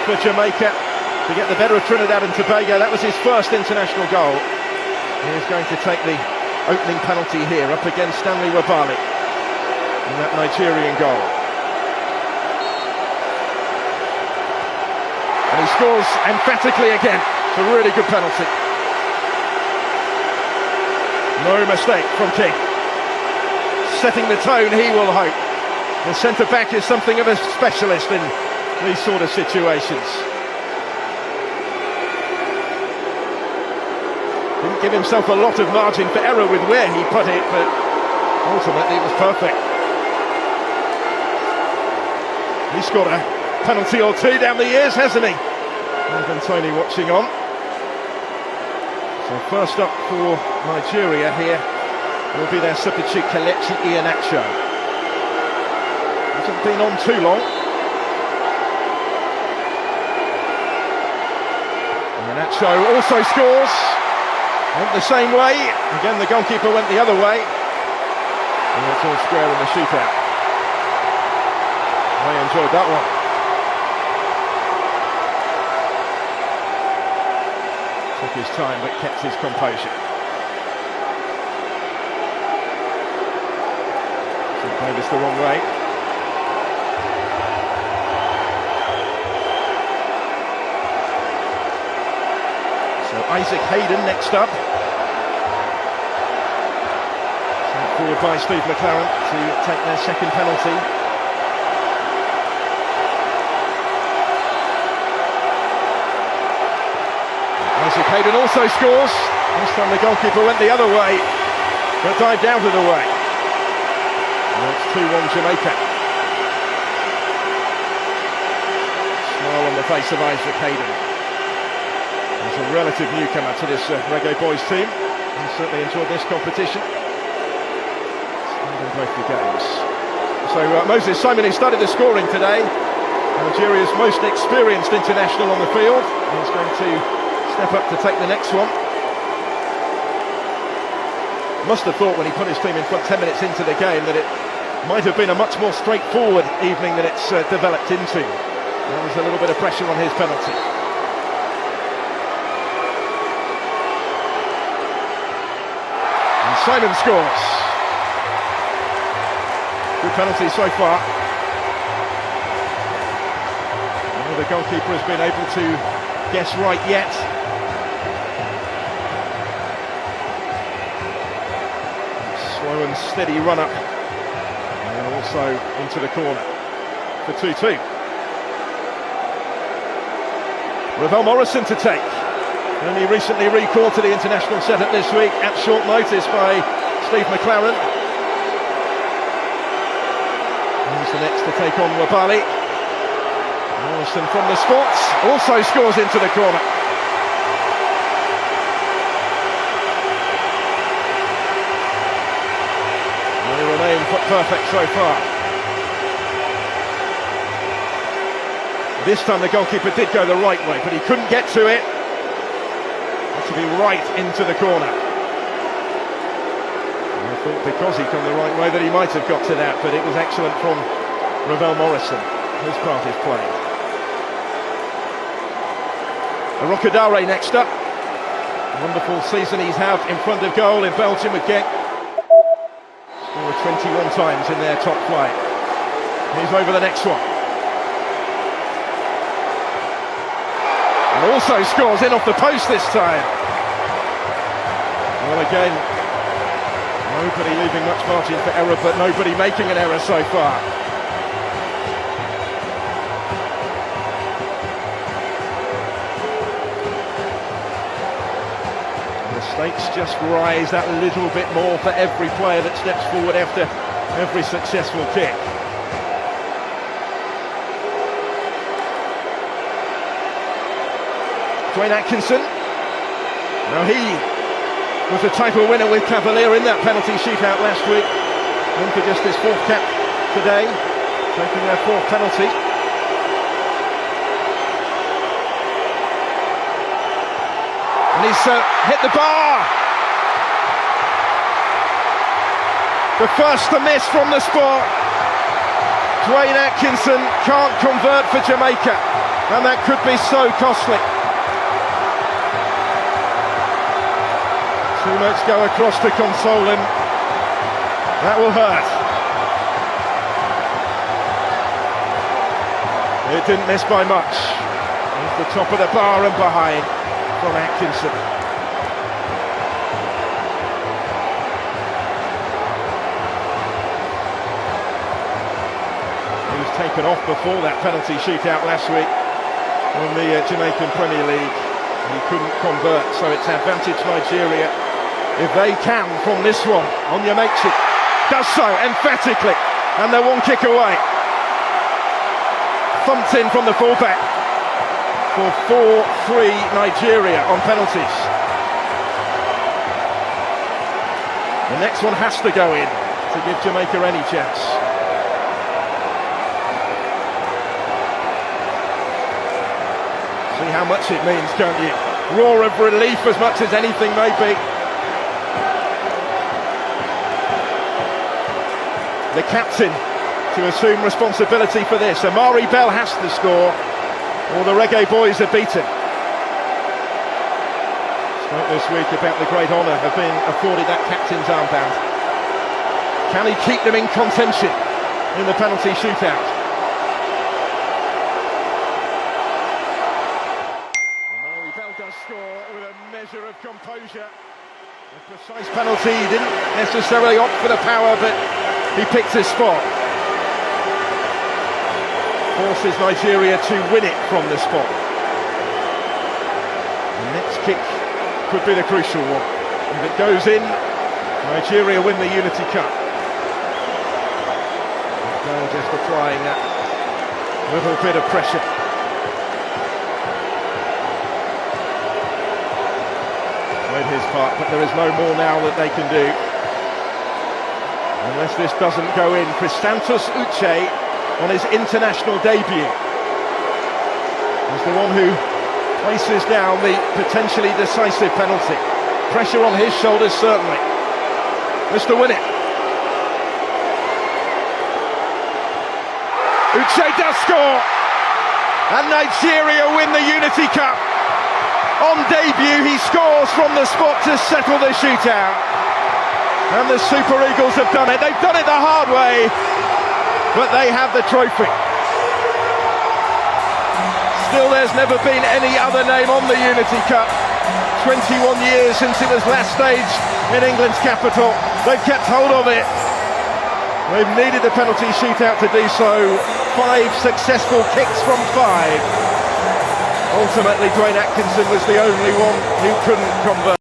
for Jamaica to get the better of Trinidad and Tobago. That was his first international goal. He is going to take the opening penalty here up against Stanley Wabali in that Nigerian goal. And he scores emphatically again. It's a really good penalty. No mistake from King. Setting the tone, he will hope. The centre-back is something of a specialist in these sort of situations. Didn't give himself a lot of margin for error with where he put it, but ultimately it was perfect. He scored a penalty or two down the years, hasn't he? Ivan Toney watching on. So first up for Nigeria here will be their substitute Kelechi Iheanacho. Hasn't been on too long. Iheanacho also scores. Went the same way. Again, the goalkeeper went the other way. And it's all square in the shootout. I enjoyed that one. Took his time but kept his composure. So played this the wrong way. So Isaac Hayden next up. Sent forward by Steve McLaren to take their second penalty. Isaac Hayden also scores. This time the goalkeeper went the other way, but dived out of the way. And it's 2-1 Jamaica. Smile on the face of Isaac Hayden. He's a relative newcomer to this Reggae Boys team. He certainly enjoyed this competition. In both the games. So Moses Simon, who started the scoring today, Nigeria's most experienced international on the field, is going to step up to take the next one. Must have thought when he put his team in front 10 minutes into the game that it might have been a much more straightforward evening than it's developed into. There was a little bit of pressure on his penalty. And Simon scores. Good penalty so far. The goalkeeper has been able to guess right yet. Slow and steady run up, and also into the corner for 2-2. Ravel Morrison to take. Only recently recalled to the international setup this week at short notice by Steve McLaren. He's the next to take on Wabali. Morrison from the spots also scores into the corner. They remain perfect so far. This time the goalkeeper did go the right way, but he couldn't get to it. Had to be right into the corner. I thought because he'd gone the right way that he might have got to that, but it was excellent from Ravel Morrison. His part is played. Rokadare next up. Wonderful season he's had in front of goal in Belgium with Genk. Scored 21 times in their top flight. He's over the next one. And also scores in off the post this time. Well, again, nobody leaving much margin for error, but nobody making an error so far. The stakes just rise that little bit more for every player that steps forward after every successful kick. Dwayne Atkinson. Now he was a title winner with Cavalier in that penalty shootout last week. And for just his fourth cap today, taking their fourth penalty. And he's hit the bar. The first to miss from the spot. Dwayne Atkinson can't convert for Jamaica, and that could be so costly. Too much go across to console him. That will hurt. It didn't miss by much. Off the top of the bar and behind from Atkinson. He was taken off before that penalty shootout last week on the Jamaican Premier League. He couldn't convert, so it's advantage Nigeria if they can from this one. Onyemaechi does so emphatically, and they're one kick away. Thumped in from the fullback for 4-3 Nigeria on penalties. The next one has to go in to give Jamaica any chance. See how much it means, can't you? Roar of relief as much as anything may be. The captain to assume responsibility for this. Amari Bell has to score, or the Reggae boys are beaten. Spoke this week about the great honour of being afforded that captain's armband. Can he keep them in contention in the penalty shootout? Amari Bell does score with a measure of composure. A precise penalty. He didn't necessarily opt for the power, but he picked his spot. Forces Nigeria to win it from the spot. The next kick could be the crucial one. If it goes in, Nigeria win the Unity Cup. Bell just applying that little bit of pressure. Played his part, but there is no more now that they can do. Unless this doesn't go in. Christantos Uche, on his international debut, is the one who places down the potentially decisive penalty. Pressure on his shoulders, certainly. Mr. Win it. Uche does score, and Nigeria win the Unity Cup. On debut, he scores from the spot to settle the shootout. And the Super Eagles have done it. They've done it the hard way, but they have the trophy. Still, there's never been any other name on the Unity Cup. 21 years since it was last staged in England's capital. They've kept hold of it. They've needed the penalty shootout to do so. 5 successful kicks from 5. Ultimately, Dwayne Atkinson was the only one who couldn't convert.